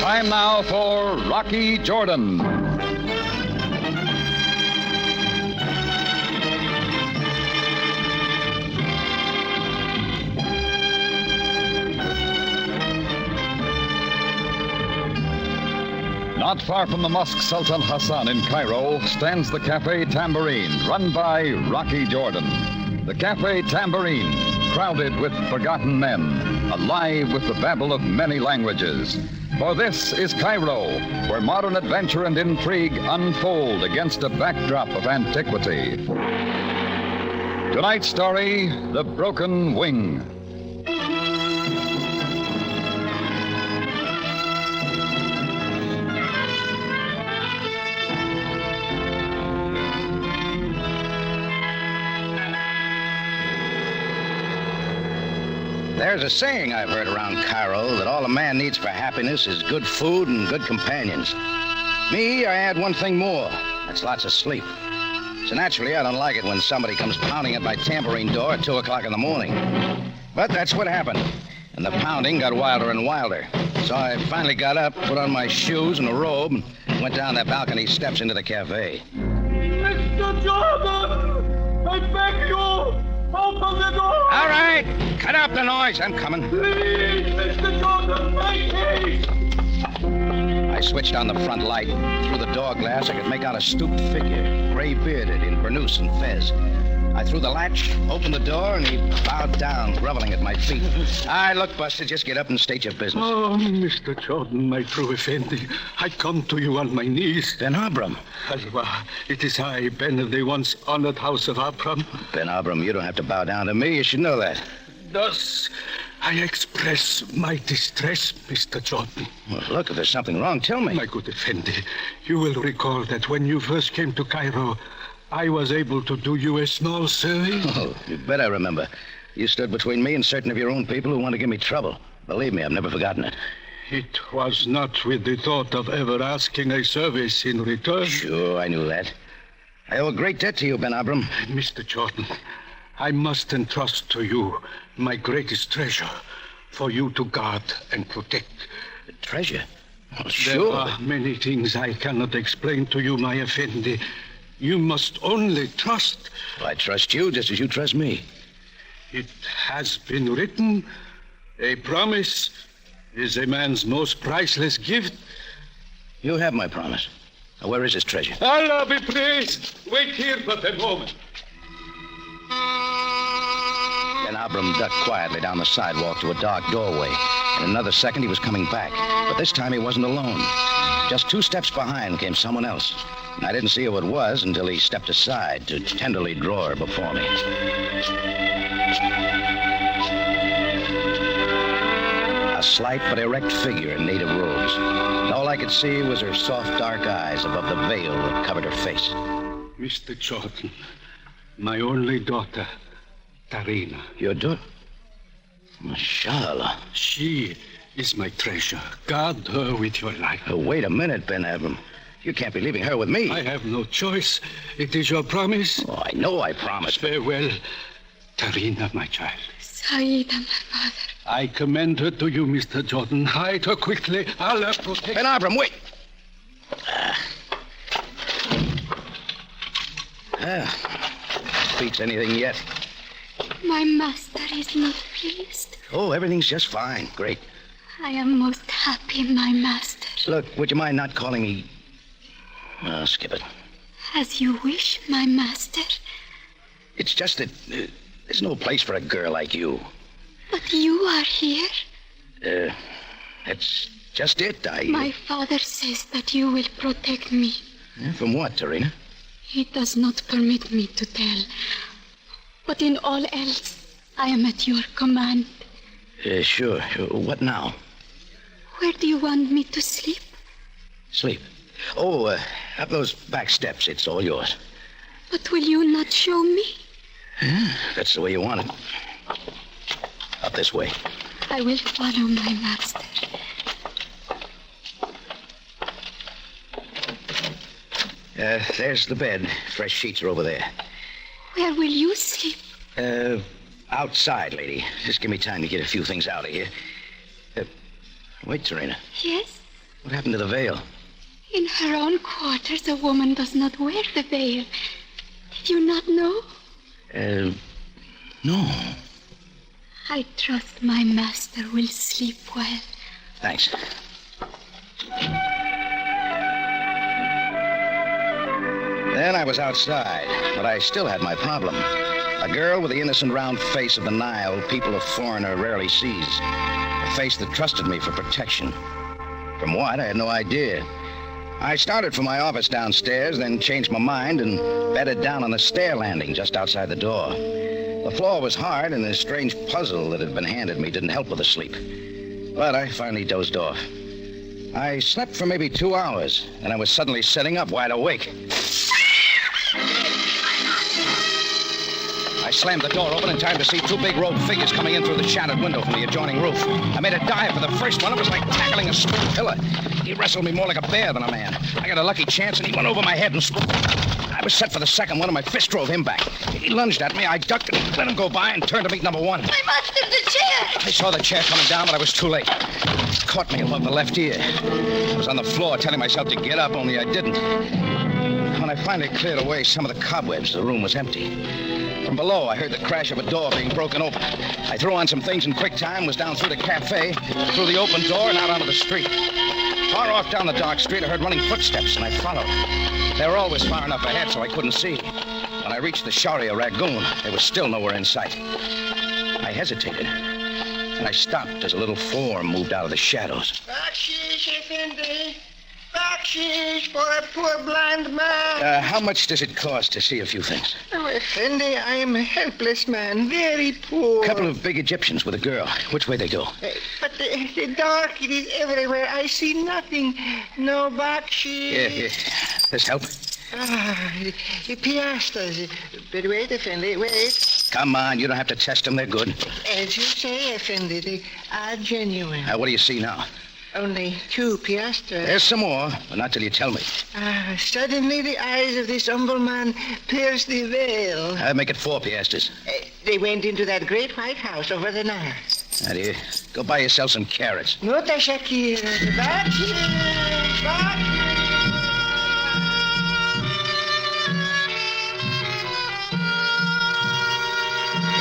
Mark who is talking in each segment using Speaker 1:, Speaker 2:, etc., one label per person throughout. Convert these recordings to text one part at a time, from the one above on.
Speaker 1: Time now for Rocky Jordan. Not far from the Mosque Sultan Hassan in Cairo stands the Cafe Tambourine, run by Rocky Jordan. The Cafe Tambourine, crowded with forgotten men, alive with the babble of many languages. For this is Cairo, where modern adventure and intrigue unfold against a backdrop of antiquity. Tonight's story, The Broken Wing.
Speaker 2: There's a saying I've heard around Cairo that all a man needs for happiness is good food and good companions. Me, I add one thing more. That's lots of sleep. So naturally, I don't like it when somebody comes pounding at my tambourine door at 2 o'clock in the morning. But that's what happened. And the pounding got wilder and wilder. So I finally got up, put on my shoes and a robe, and went down the balcony steps into the cafe.
Speaker 3: Mr. Jordan! I beg you! Open the door!
Speaker 2: All right, cut out the noise. I'm coming.
Speaker 3: Please, Mr. Jordan, make haste!
Speaker 2: I switched on the front light. Through the door glass, I could make out a stooped figure, gray-bearded in burnous and fez. I threw the latch, opened the door, and he bowed down, groveling at my feet. All right, look, Buster, just get up and state your business.
Speaker 4: Oh, Mr. Jordan, my true Effendi, I come to you on my knees.
Speaker 2: Ben Abram.
Speaker 4: Alwa, it is I, Ben of the once honored house of Abram.
Speaker 2: Ben Abram, you don't have to bow down to me. You should know that.
Speaker 4: Thus, I express my distress, Mr. Jordan.
Speaker 2: Well, look, if there's something wrong, tell me.
Speaker 4: My good Effendi, you will recall that when you first came to Cairo, I was able to do you a small service.
Speaker 2: Oh, you bet I remember. You stood between me and certain of your own people who want to give me trouble. Believe me, I've never forgotten it.
Speaker 4: It was not with the thought of ever asking a service in return.
Speaker 2: Sure, I knew that. I owe a great debt to you, Ben Abram.
Speaker 4: Mr. Jordan, I must entrust to you my greatest treasure for you to guard and protect.
Speaker 2: The treasure? Well, sure.
Speaker 4: There are many things I cannot explain to you, my Effendi. You must only trust.
Speaker 2: Well, I trust you just as you trust me.
Speaker 4: It has been written, a promise is a man's most priceless gift.
Speaker 2: You have my promise. Now, where is this treasure?
Speaker 4: Allah be praised. Wait here but a moment.
Speaker 2: Then Abram ducked quietly down the sidewalk to a dark doorway. In another second, he was coming back. But this time, he wasn't alone. Just 2 steps behind came someone else. I didn't see who it was until he stepped aside to tenderly draw her before me. A slight but erect figure in native robes. And all I could see was her soft, dark eyes above the veil that covered her face.
Speaker 4: Mr. Jordan, my only daughter, Tarina.
Speaker 2: Your daughter? Mashallah.
Speaker 4: She is my treasure. Guard her with your life.
Speaker 2: Oh, wait a minute, Ben Abram. You can't be leaving her with me.
Speaker 4: I have no choice. It is your promise.
Speaker 2: Oh, I know I promised.
Speaker 4: Farewell, Tarina, my child.
Speaker 5: Saida, my father.
Speaker 4: I commend her to you, Mr. Jordan. Hide her quickly. Allah protect...
Speaker 2: Ben Abram, wait. Beats anything yet.
Speaker 5: My master is not pleased.
Speaker 2: Oh, everything's just fine. Great.
Speaker 5: I am most happy, my master.
Speaker 2: Look, would you mind not calling me... skip it.
Speaker 5: As you wish, my master.
Speaker 2: It's just that there's no place for a girl like you.
Speaker 5: But you are here.
Speaker 2: That's just it.
Speaker 5: My father says that you will protect me.
Speaker 2: From what, Tarina?
Speaker 5: He does not permit me to tell. But in all else, I am at your command.
Speaker 2: Sure. What now?
Speaker 5: Where do you want me to sleep?
Speaker 2: Sleep? Oh, up those back steps. It's all yours.
Speaker 5: But will you not show me?
Speaker 2: That's the way you want it. Up this way.
Speaker 5: I will follow my master.
Speaker 2: There's the bed. Fresh sheets are over there.
Speaker 5: Where will you sleep?
Speaker 2: Outside, lady. Just give me time to get a few things out of here. Wait, Tarina.
Speaker 5: Yes?
Speaker 2: What happened to the veil?
Speaker 5: In her own quarters, a woman does not wear the veil. Did you not know?
Speaker 2: No.
Speaker 5: I trust my master will sleep well.
Speaker 2: Thanks. Then I was outside, but I still had my problem. A girl with the innocent round face of the Nile people a foreigner rarely sees. A face that trusted me for protection. From what, I had no idea. I started for my office downstairs, then changed my mind and bedded down on the stair landing just outside the door. The floor was hard, and the strange puzzle that had been handed me didn't help with the sleep. But I finally dozed off. I slept for maybe 2 hours, and I was suddenly sitting up wide awake. I slammed the door open in time to see 2 big robed figures coming in through the shattered window from the adjoining roof. I made a dive for the first one. It was like tackling a stone pillar. He wrestled me more like a bear than a man. I got a lucky chance, and he went over my head and I was set for the second one, and my fist drove him back. He lunged at me. I ducked and let him go by and turned to meet number 1.
Speaker 5: My master, the chair!
Speaker 2: I saw the chair coming down, but I was too late. It caught me above the left ear. I was on the floor telling myself to get up, only I didn't. When I finally cleared away some of the cobwebs, the room was empty. From below, I heard the crash of a door being broken open. I threw on some things in quick time, was down through the cafe, through the open door, and out onto the street. Far off down the dark street, I heard running footsteps, and I followed. They were always far enough ahead so I couldn't see. When I reached the Sharia Ragoon, they were still nowhere in sight. I hesitated, and I stopped as a little form moved out of the shadows.
Speaker 6: Bakshish, Effendi. Bakshish for a poor blind man.
Speaker 2: How much does it cost to see a few things?
Speaker 6: Oh, Effendi, I am a helpless man, very poor.
Speaker 2: A couple of big Egyptians with a girl. Which way they go?
Speaker 6: But the dark, it is everywhere. I see nothing. No bakshish.
Speaker 2: Yeah. This help?
Speaker 6: Piastres. But wait, Effendi, wait.
Speaker 2: Come on, you don't have to test them. They're good.
Speaker 6: As you say, Effendi, they are genuine.
Speaker 2: What do you see now?
Speaker 6: Only 2 piastres.
Speaker 2: There's some more, but not till you tell me.
Speaker 6: Suddenly the eyes of this humble man pierced the veil.
Speaker 2: I'd make it 4 piastres.
Speaker 6: They went into that great white house over the Nile.
Speaker 2: Now, dear, go buy yourself some carrots.
Speaker 6: Nota Shakir. Back here. Back here.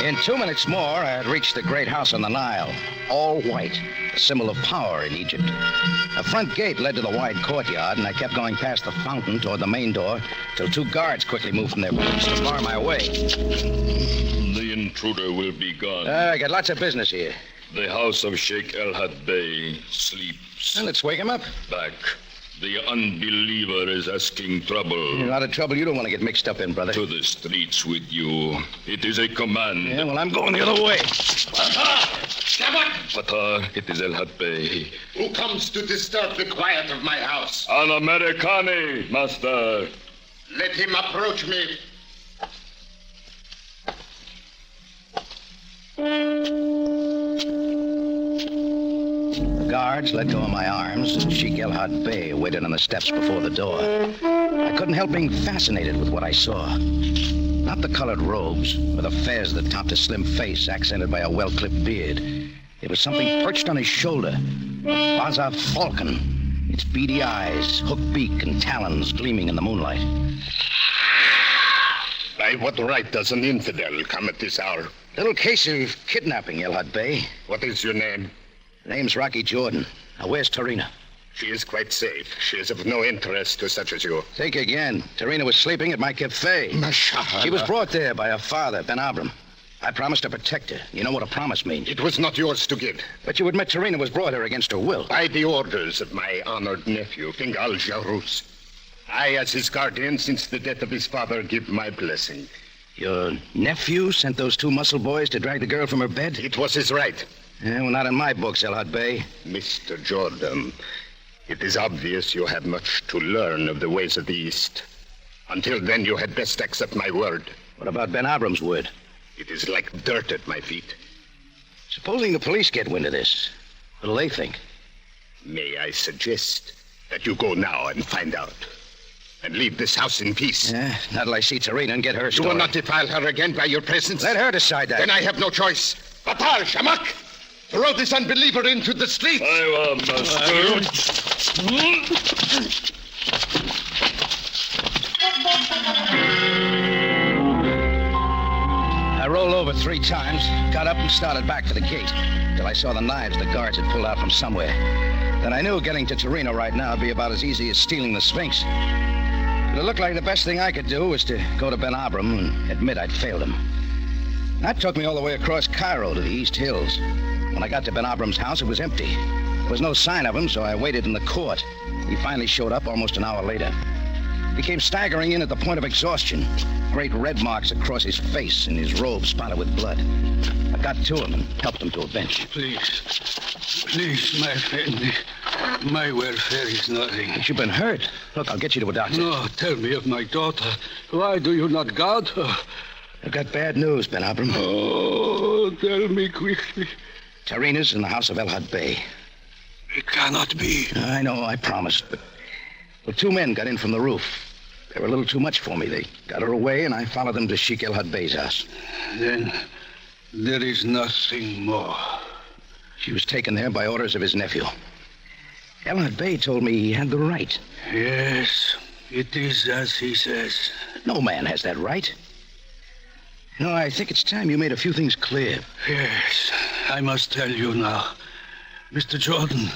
Speaker 2: In 2 minutes more, I had reached the great house on the Nile, all white, a symbol of power in Egypt. A front gate led to the wide courtyard, and I kept going past the fountain toward the main door till 2 guards quickly moved from their posts to bar my way.
Speaker 7: The intruder will be gone.
Speaker 2: I got lots of business here.
Speaker 7: The house of Sheikh El-Had Bey sleeps.
Speaker 2: Well, let's wake him up.
Speaker 7: Back. The unbeliever is asking trouble.
Speaker 2: A lot of trouble you don't want to get mixed up in, brother.
Speaker 7: To the streets with you. It is a command.
Speaker 2: Yeah, well, I'm going the other way.
Speaker 7: Fatah, it is El-Had Bey.
Speaker 8: Who comes to disturb the quiet of my house?
Speaker 7: An Americani, master.
Speaker 8: Let him approach me.
Speaker 2: The guards let go of my arms, and Sheikh El-Had Bey waited on the steps before the door. I couldn't help being fascinated with what I saw. Not the colored robes, or the fez that topped his slim face, accented by a well-clipped beard. It was something perched on his shoulder, a Baza falcon, its beady eyes, hooked beak, and talons gleaming in the moonlight.
Speaker 8: By what right does an infidel come at this hour?
Speaker 2: Little case of kidnapping, El-Had Bey.
Speaker 8: What is your name?
Speaker 2: Name's Rocky Jordan. Now, where's Tarina?
Speaker 8: She is quite safe. She is of no interest to such as you.
Speaker 2: Think again. Tarina was sleeping at my cafe.
Speaker 8: Mashallah.
Speaker 2: She was brought there by her father, Ben Abram. I promised to protect her. You know what a promise means.
Speaker 8: It was not yours to give.
Speaker 2: But you admit Tarina was brought here against her will.
Speaker 8: By the orders of my honored nephew, King Al-Jarus. I, as his guardian since the death of his father, give my blessing.
Speaker 2: Your nephew sent those 2 muscle boys to drag the girl from her bed?
Speaker 8: It was his right.
Speaker 2: Yeah, well, not in my books, El-Had Bey.
Speaker 8: Mr. Jordan, it is obvious you have much to learn of the ways of the East. Until then, you had best accept my word.
Speaker 2: What about Ben Abram's word?
Speaker 8: It is like dirt at my feet.
Speaker 2: Supposing the police get wind of this, what'll they think?
Speaker 8: May I suggest that you go now and find out? And leave this house in peace.
Speaker 2: Yeah, not till I see Tarina and get her story.
Speaker 8: You will not defile her again by your presence?
Speaker 2: Let her decide that.
Speaker 8: Then I have no choice. Batar, Shamak! Throw this unbeliever into the street.
Speaker 7: I master.
Speaker 2: I rolled over 3 times, got up and started back for the gate, till I saw the knives the guards had pulled out from somewhere. Then I knew getting to Torino right now would be about as easy as stealing the Sphinx. But it looked like the best thing I could do was to go to Ben Abram and admit I'd failed him. That took me all the way across Cairo to the East Hills. When I got to Ben Abram's house, it was empty. There was no sign of him, so I waited in the court. He finally showed up almost an hour later. He came staggering in at the point of exhaustion. Great red marks across his face and his robe spotted with blood. I got to him and helped him to a bench.
Speaker 4: Please, my friend. My welfare is nothing.
Speaker 2: But you've been hurt. Look, I'll get you to a doctor.
Speaker 4: No, tell me of my daughter. Why do you not guard her?
Speaker 2: I've got bad news, Ben Abram.
Speaker 4: Oh, tell me quickly.
Speaker 2: Tarina's in the house of El Had Bey.
Speaker 4: It cannot be.
Speaker 2: I know, I promised, but 2 men got in from the roof. They were a little too much for me. They got her away, and I followed them to Sheikh El Had Bey's house.
Speaker 4: Then there is nothing more.
Speaker 2: She was taken there by orders of his nephew. El Had Bey told me he had the right.
Speaker 4: Yes, it is as he says.
Speaker 2: No man has that right. You know, I think it's time you made a few things clear.
Speaker 4: Yes, I must tell you now. Mr. Jordan,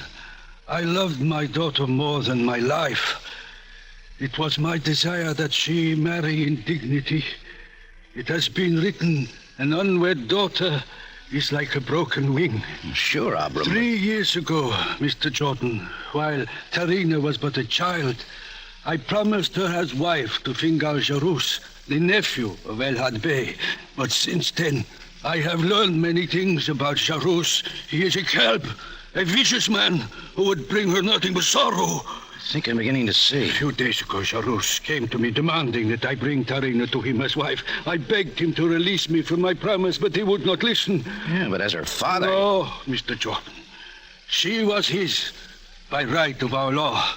Speaker 4: I loved my daughter more than my life. It was my desire that she marry in dignity. It has been written, an unwed daughter is like a broken wing.
Speaker 2: Sure, Abram.
Speaker 4: 3 years ago, Mr. Jordan, while Tarina was but a child, I promised her as wife to Fingal Jarous, the nephew of El Had Bey. But since then, I have learned many things about Jarous. He is a kelp, a vicious man who would bring her nothing but sorrow.
Speaker 2: I think I'm beginning to see.
Speaker 4: A few days ago, Jarous came to me demanding that I bring Tarina to him as wife. I begged him to release me from my promise, but he would not listen.
Speaker 2: Yeah, but as her father...
Speaker 4: No, Mr. Jordan. She was his by right of our law.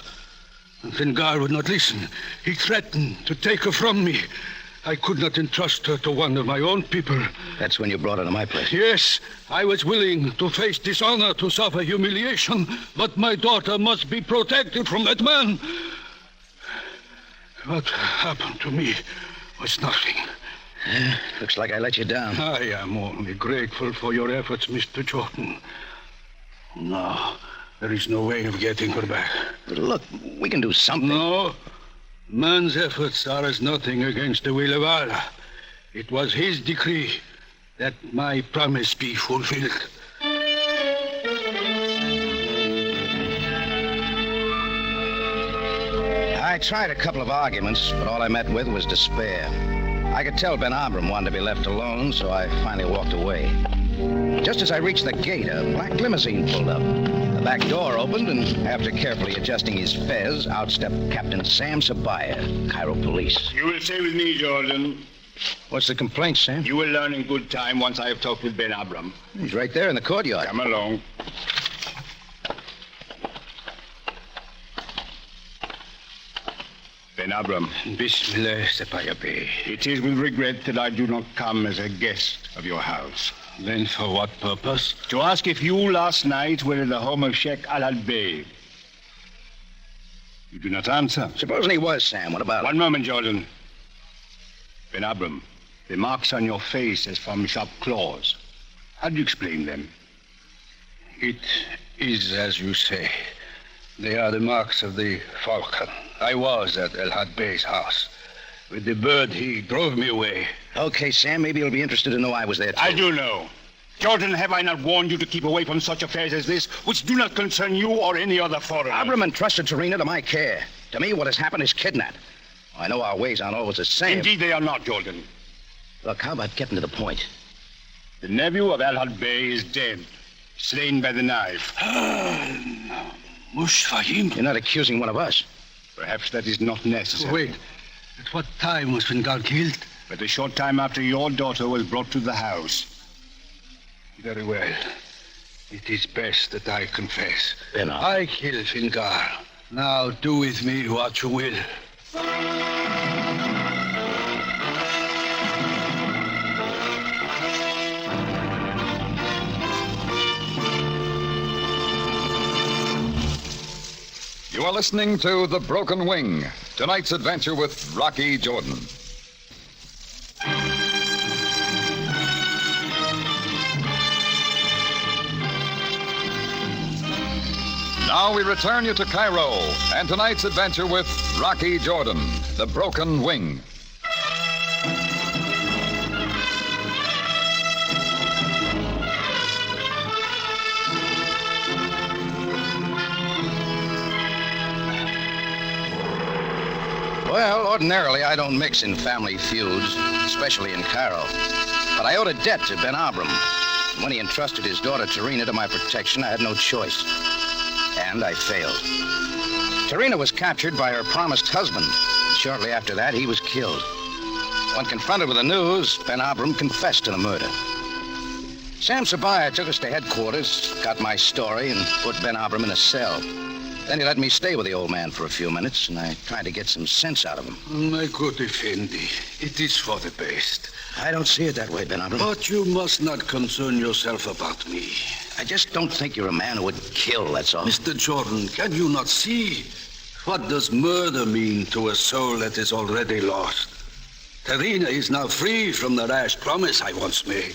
Speaker 4: And Fingal would not listen. He threatened to take her from me. I could not entrust her to one of my own people.
Speaker 2: That's when you brought her to my place.
Speaker 4: Yes, I was willing to face dishonor, to suffer humiliation, but my daughter must be protected from that man. What happened to me was nothing.
Speaker 2: Looks like I let you down.
Speaker 4: I am only grateful for your efforts, Mr. Jordan. No, there is no way of getting her back.
Speaker 2: But look, we can do something.
Speaker 4: No. Man's efforts are as nothing against the will of Allah. It was his decree that my promise be fulfilled.
Speaker 2: I tried a couple of arguments, but all I met with was despair. I could tell Ben Abram wanted to be left alone, so I finally walked away. Just as I reached the gate, a black limousine pulled up. The back door opened, and after carefully adjusting his fez, out stepped Captain Sam Sabaya, Cairo Police.
Speaker 7: You will stay with me, Jordan.
Speaker 2: What's the complaint, Sam?
Speaker 7: You will learn in good time once I have talked with Ben Abram.
Speaker 2: He's right there in the courtyard.
Speaker 7: Come along. Ben Abram.
Speaker 4: Bismillah, Sabaya Bey.
Speaker 7: It is with regret that I do not come as a guest of your house.
Speaker 4: Then for what purpose?
Speaker 7: To ask if you last night were in the home of Sheikh Al Had Bey. You do not answer.
Speaker 2: Supposing he was, Sam. What about it?
Speaker 7: One moment, Jordan. Ben Abram, the marks on your face as from sharp claws. How do you explain them?
Speaker 4: It is as you say. They are the marks of the falcon. I was at El Had Bey's house. With the bird, he drove me away.
Speaker 2: Okay, Sam, maybe you'll be interested to know I was there, too.
Speaker 7: I do know. Jordan, have I not warned you to keep away from such affairs as this, which do not concern you or any other foreigner?
Speaker 2: Abram entrusted Tarina to my care. To me, what has happened is kidnap. I know our ways aren't always the same.
Speaker 7: Indeed, they are not, Jordan.
Speaker 2: Look, how about getting to the point?
Speaker 7: The nephew of Al Had Bey is dead, slain by the knife.
Speaker 4: Mush Fahim.
Speaker 2: You're not accusing one of us.
Speaker 7: Perhaps that is not necessary.
Speaker 4: Wait. At what time was Fingal killed?
Speaker 7: But a short time after your daughter was brought to the house.
Speaker 4: Very well. It is best that I confess.
Speaker 2: Then
Speaker 4: I killed Fingal. Now do with me what you will.
Speaker 1: You are listening to The Broken Wing, tonight's adventure with Rocky Jordan. Now we return you to Cairo and tonight's adventure with Rocky Jordan, The Broken Wing.
Speaker 2: Well, ordinarily I don't mix in family feuds, especially in Cairo. But I owed a debt to Ben Abram. When he entrusted his daughter Tarina to my protection, I had no choice. And I failed. Tarina was captured by her promised husband. And shortly after that, he was killed. When confronted with the news, Ben Abram confessed to the murder. Sam Sabaya took us to headquarters, got my story, and put Ben Abram in a cell. Then he let me stay with the old man for a few minutes, and I tried to get some sense out of him.
Speaker 4: My good Effendi, it is for the best.
Speaker 2: I don't see it that way, Ben Abram.
Speaker 4: But you must not concern yourself about me.
Speaker 2: I just don't think you're a man who would kill, that's all.
Speaker 4: Mr. Jordan, can you not see? What does murder mean to a soul that is already lost? Tarina is now free from the rash promise I once made.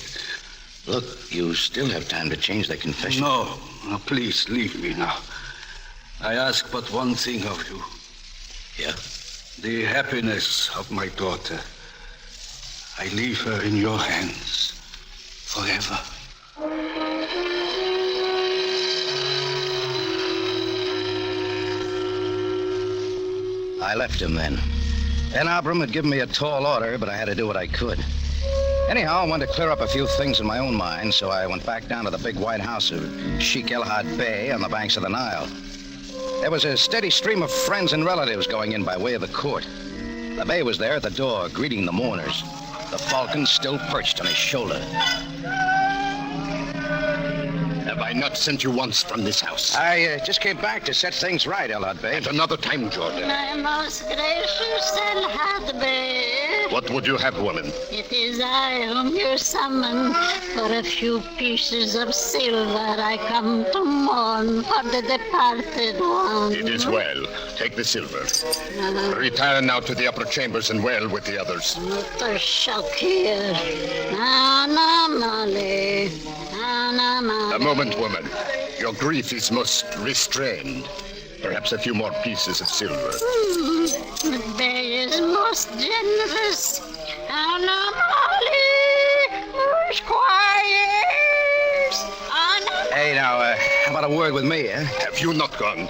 Speaker 2: Look, you still have time to change the confession.
Speaker 4: No, please leave me now. I ask but one thing of you.
Speaker 2: Yeah?
Speaker 4: The happiness of my daughter. I leave her in your hands forever.
Speaker 2: I left him then. Ben Abram had given me a tall order, but I had to do what I could. Anyhow, I wanted to clear up a few things in my own mind, so I went back down to the big white house of Sheikh El-Had Bey on the banks of the Nile. There was a steady stream of friends and relatives going in by way of the court. The Bey was there at the door, greeting the mourners, the falcon still perched on his shoulder.
Speaker 8: Have I not sent you once from this house?
Speaker 2: I just came back to set things right, El-Had Bey.
Speaker 8: At another time, Jordan.
Speaker 9: My most gracious El-Had Bey.
Speaker 8: What would you have, woman?
Speaker 9: It is I whom you summon. For a few pieces of silver I come to mourn for the departed one.
Speaker 8: It is well. Take the silver. Retire now to the upper chambers and wail with the others.
Speaker 9: Mr. Shakir. Anamale. Anamale.
Speaker 8: A moment, woman. Your grief is most restrained. Perhaps a few more pieces of silver.
Speaker 9: The Bey is most generous. Anamale. Squires.
Speaker 2: Hey, now, how about a word with me, eh?
Speaker 8: Have you not gone?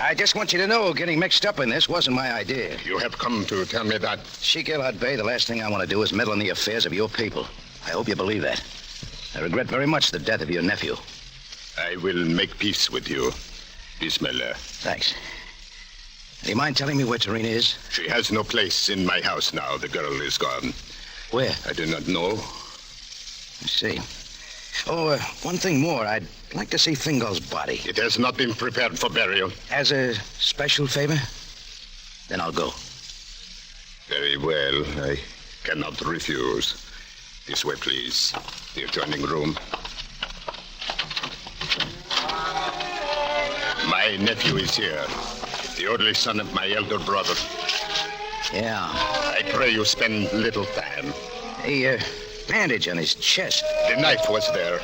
Speaker 2: I just want you to know getting mixed up in this wasn't my idea.
Speaker 8: You have come to tell me that.
Speaker 2: Sheikh El-Had Bey, the last thing I want to do is meddle in the affairs of your people. I hope you believe that. I regret very much the death of your nephew.
Speaker 8: I will make peace with you, Bismillah.
Speaker 2: Thanks. Do you mind telling me where Tarina is?
Speaker 8: She has no place in my house now. The girl is gone.
Speaker 2: Where?
Speaker 8: I do not know.
Speaker 2: I see. Oh, one thing more. I'd like to see Fingal's body.
Speaker 8: It has not been prepared for burial.
Speaker 2: As a special favor? Then I'll go.
Speaker 8: Very well. I cannot refuse. This way, please. The adjoining room. My nephew is here. The only son of my elder brother.
Speaker 2: Yeah.
Speaker 8: I pray you spend little time.
Speaker 2: A bandage on his chest.
Speaker 8: The knife was there.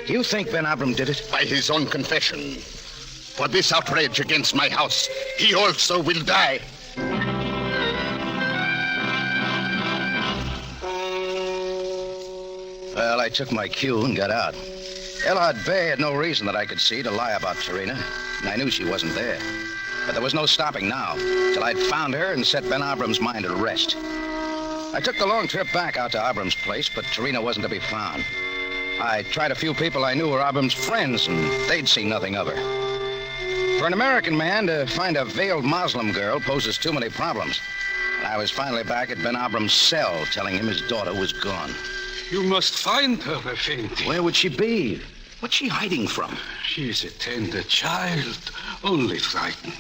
Speaker 2: Do you think Ben Abram did it?
Speaker 8: By his own confession. For this outrage against my house, he also will die.
Speaker 2: Well, I took my cue and got out. El-Had Bey had no reason that I could see to lie about Tarina, and I knew she wasn't there. But there was no stopping now, till I'd found her and set Ben Abram's mind at rest. I took the long trip back out to Abram's place, but Tarina wasn't to be found. I tried a few people I knew were Abram's friends, and they'd seen nothing of her. For an American man to find a veiled Muslim girl poses too many problems. And I was finally back at Ben Abram's cell, telling him his daughter was gone.
Speaker 4: You must find her, Effendi.
Speaker 2: Where would she be? What's she hiding from?
Speaker 4: She is a tender child, only frightened.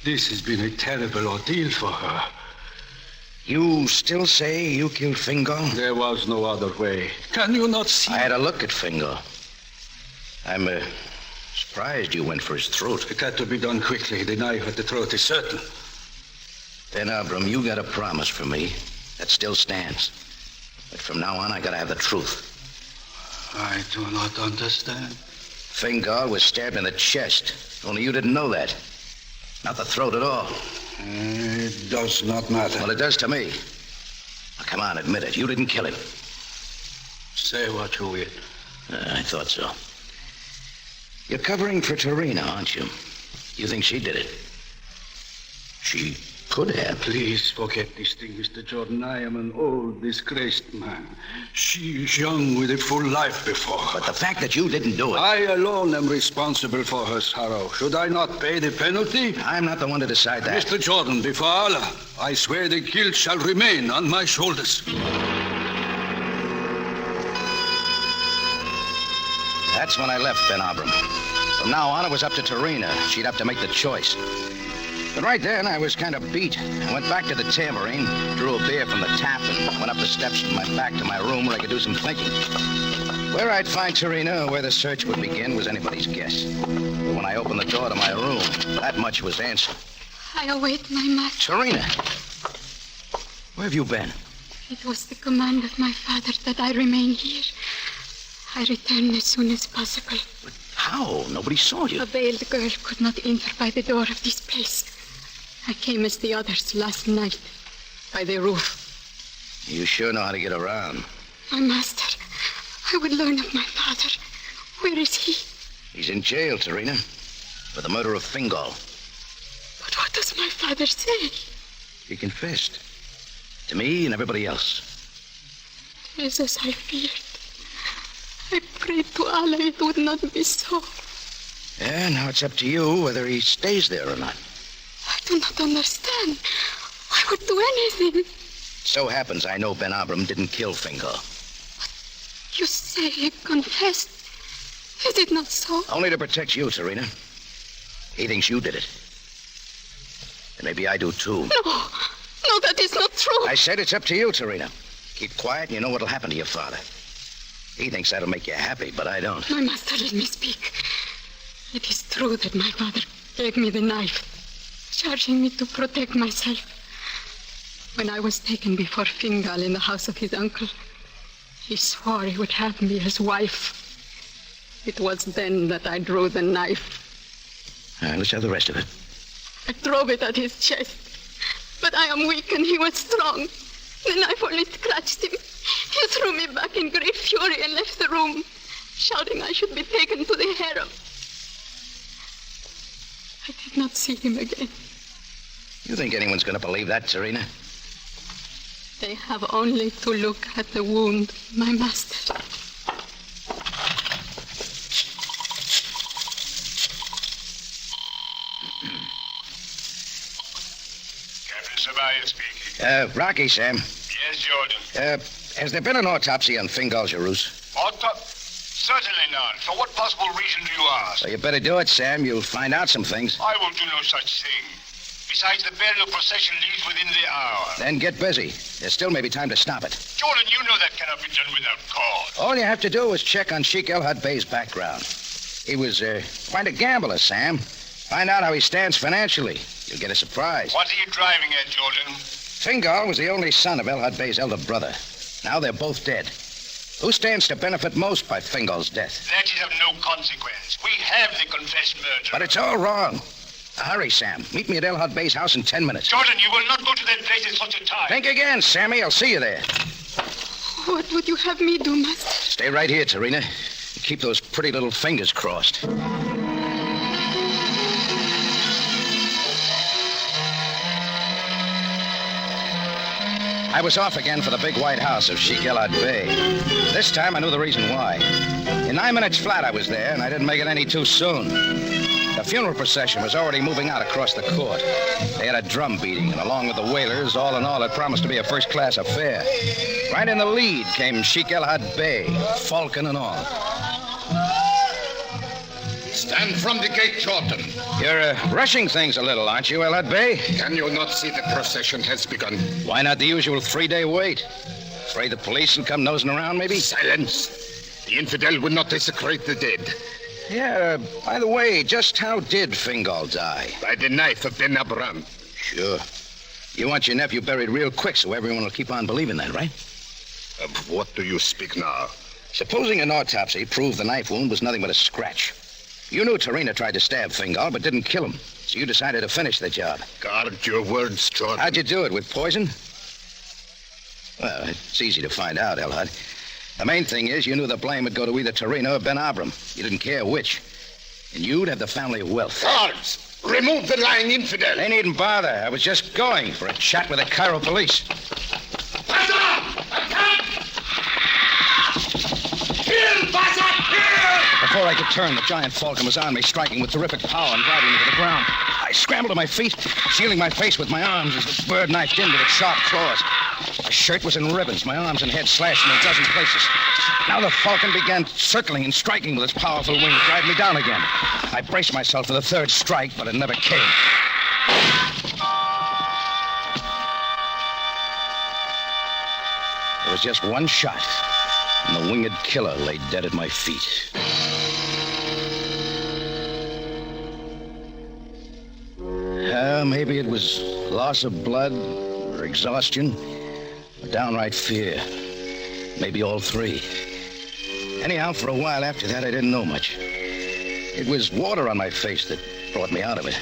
Speaker 4: This has been a terrible ordeal for her.
Speaker 2: You still say you killed Fingal?
Speaker 4: There was no other way. Can you not see?
Speaker 2: I had a look at Fingal. I'm surprised you went for his throat.
Speaker 4: It had to be done quickly. The knife at the throat is certain.
Speaker 2: Ben Abram, you got a promise for me. That still stands. But from now on, I gotta have the truth.
Speaker 4: I do not understand.
Speaker 2: Fingal was stabbed in the chest. Only you didn't know that. Not the throat at all.
Speaker 4: It does not matter.
Speaker 2: Well, it does to me. Now, come on, admit it. You didn't kill him.
Speaker 4: Say what you will.
Speaker 2: I thought so. You're covering for Tarina, aren't you? You think she did it? She could have.
Speaker 4: Please forget this thing, Mr. Jordan. I am an old, disgraced man. She is young with a full life before her.
Speaker 2: But the fact that you didn't do it...
Speaker 4: I alone am responsible for her sorrow. Should I not pay the penalty?
Speaker 2: I'm not the one to decide that.
Speaker 4: Mr. Jordan, before Allah, I swear the guilt shall remain on my shoulders.
Speaker 2: That's when I left Ben Abram. From now on, it was up to Tarina. She'd have to make the choice. But right then, I was kind of beat. I went back to the tambourine, drew a beer from the tap, and went up the steps back to my room where I could do some thinking. Where I'd find Tarina or where the search would begin was anybody's guess. But when I opened the door to my room, that much was answered.
Speaker 5: I await my match.
Speaker 2: Tarina! Where have you been?
Speaker 5: It was the command of my father that I remain here. I return as soon as possible.
Speaker 2: But how? Nobody saw you.
Speaker 5: A veiled girl could not enter by the door of this place. I came as the others last night, by the roof.
Speaker 2: You sure know how to get around.
Speaker 5: My master, I would learn of my father. Where is he?
Speaker 2: He's in jail, Tarina, for the murder of Fingal.
Speaker 5: But what does my father say?
Speaker 2: He confessed. To me and everybody else.
Speaker 5: It is as I feared. I prayed to Allah it would not be so.
Speaker 2: Yeah, now it's up to you whether he stays there or not.
Speaker 5: I do not understand. I would do anything.
Speaker 2: So happens I know Ben Abram didn't kill Fingal.
Speaker 5: But you say he confessed. Is it not so?
Speaker 2: Only to protect you, Tarina. He thinks you did it. And maybe I do too.
Speaker 5: No, that is not true.
Speaker 2: I said it's up to you, Tarina. Keep quiet and you know what'll happen to your father. He thinks that'll make you happy, but I don't.
Speaker 5: My master, let me speak. It is true that my father gave me the knife, charging me to protect myself. When I was taken before Fingal in the house of his uncle, he swore he would have me as wife. It was then that I drew the knife.
Speaker 2: Let's have the rest of it.
Speaker 5: I drove it at his chest, but I am weak and he was strong. The knife only scratched him. He threw me back in great fury and left the room, shouting I should be taken to the harem. I did not see him again.
Speaker 2: You think anyone's going to believe that, Tarina?
Speaker 5: They have only to look at the wound, my master.
Speaker 7: Captain Sabaya speaking.
Speaker 2: Rocky, Sam.
Speaker 7: Yes, Jordan.
Speaker 2: Has there been an autopsy on Fingal Jarus?
Speaker 7: Certainly not. For what possible reason do you ask?
Speaker 2: So you better do it, Sam. You'll find out some things.
Speaker 7: I will do no such thing. Besides, the burial procession leaves within the hour.
Speaker 2: Then get busy. There still may be time to stop it.
Speaker 7: Jordan, you know that cannot be done without cause.
Speaker 3: Oh.
Speaker 2: All you have to do is check on Sheikh El-Had Bey's background. He was quite a gambler, Sam. Find out how he stands financially. You'll get a surprise.
Speaker 7: What are you driving at, Jordan?
Speaker 2: Fingal was the only son of El-Had Bey's elder brother. Now they're both dead. Who stands to benefit most by Fingal's death?
Speaker 7: That is of no consequence. We have the confessed murderer.
Speaker 2: But it's all wrong. Hurry, Sam. Meet me at El-Had Bey's house in 10 minutes.
Speaker 7: Jordan, you will not go to that place at such a time.
Speaker 2: Think again, Sammy. I'll see you there.
Speaker 5: What would you have me do, master?
Speaker 2: Stay right here, Tarina. Keep those pretty little fingers crossed. I was off again for the big white house of Sheikh El-Had Bey. This time I knew the reason why. In 9 minutes flat I was there, and I didn't make it any too soon. The funeral procession was already moving out across the court. They had a drum beating, and along with the wailers, all in all, it promised to be a first-class affair. Right in the lead came Sheikh El-Had Bey, falcon and all.
Speaker 8: Stand from the gate, Jordan.
Speaker 2: You're rushing things a little, aren't you, El-Had Bey?
Speaker 8: Can you not see the procession has begun?
Speaker 2: Why not the usual 3-day wait? Afraid the police will come nosing around, maybe?
Speaker 8: Silence. The infidel will not desecrate the dead.
Speaker 2: Yeah, by the way, just how did Fingal die?
Speaker 8: By the knife of Ben Abram.
Speaker 2: Sure. You want your nephew buried real quick so everyone will keep on believing that, right?
Speaker 8: Of what do you speak now?
Speaker 2: Supposing an autopsy proved the knife wound was nothing but a scratch. You knew Tarina tried to stab Fingal, but didn't kill him. So you decided to finish the job.
Speaker 8: Guard your words, Jordan.
Speaker 2: How'd you do it, with poison? Well, it's easy to find out, Elhud. The main thing is you knew the blame would go to either Tarina or Ben Abram. You didn't care which. And you'd have the family wealth.
Speaker 8: Guards, remove the lying infidel.
Speaker 2: They needn't bother. I was just going for a chat with the Cairo police. Before I could turn, the giant falcon was on me, striking with terrific power and driving me to the ground. I scrambled to my feet, shielding my face with my arms as the bird knifed in with its sharp claws. My shirt was in ribbons, my arms and head slashed in a dozen places. Now the falcon began circling and striking with its powerful wings, driving me down again. I braced myself for the third strike, but it never came. There was just one shot, and the winged killer lay dead at my feet. Maybe it was loss of blood, or exhaustion, or downright fear. Maybe all three. Anyhow, for a while after that, I didn't know much. It was water on my face that brought me out of it.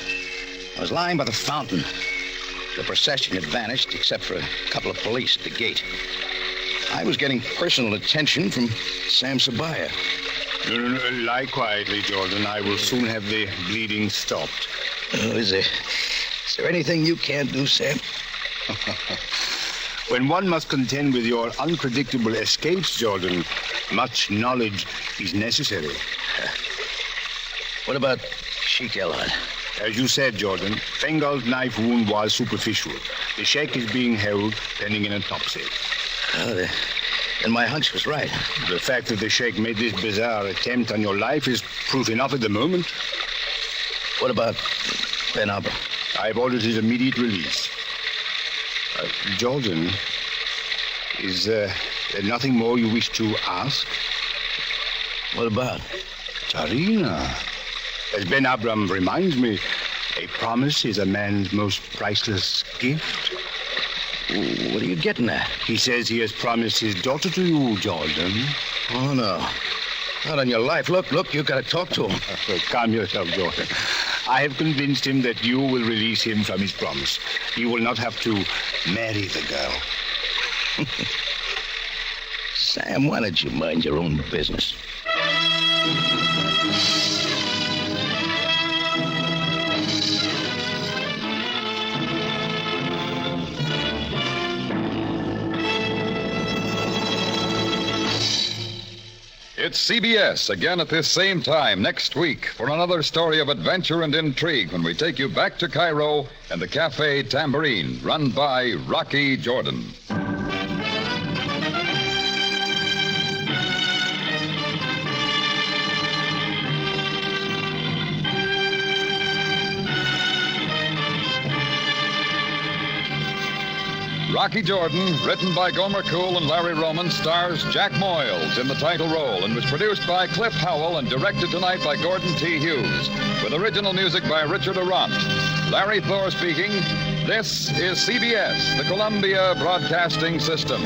Speaker 2: I was lying by the fountain. The procession had vanished, except for a couple of police at the gate. I was getting personal attention from Sam Sabaya.
Speaker 7: No, lie quietly, Jordan. I will soon have the bleeding stopped.
Speaker 2: Is there anything you can't do, Sam?
Speaker 7: When one must contend with your unpredictable escapes, Jordan, much knowledge is necessary.
Speaker 2: What about Sheik Elhad?
Speaker 7: As you said, Jordan, Fingal's knife wound was superficial. The sheikh is being held pending an autopsy.
Speaker 2: Then my hunch was right.
Speaker 7: The fact that the sheikh made this bizarre attempt on your life is proof enough at the moment.
Speaker 2: What about Ben Abram?
Speaker 7: I've ordered his immediate release. Jordan, is there nothing more you wish to ask?
Speaker 2: What about?
Speaker 7: Tarina. As Ben Abram reminds me, a promise is a man's most priceless gift.
Speaker 2: What are you getting at?
Speaker 7: He says he has promised his daughter to you, Jordan.
Speaker 2: Oh, no. Not on your life. Look, you've got to talk to him.
Speaker 7: Calm yourself, Jordan. I have convinced him that you will release him from his promise. He will not have to marry the girl.
Speaker 2: Sam, why don't you mind your own business?
Speaker 1: It's CBS again at this same time next week for another story of adventure and intrigue when we take you back to Cairo and the Cafe Tambourine, run by Rocky Jordan. Rocky Jordan, written by Gomer Cool and Larry Roman, stars Jack Moyles in the title role and was produced by Cliff Howell and directed tonight by Gordon T. Hughes, with original music by Richard Arant. Larry Thor speaking. This is CBS, the Columbia Broadcasting System.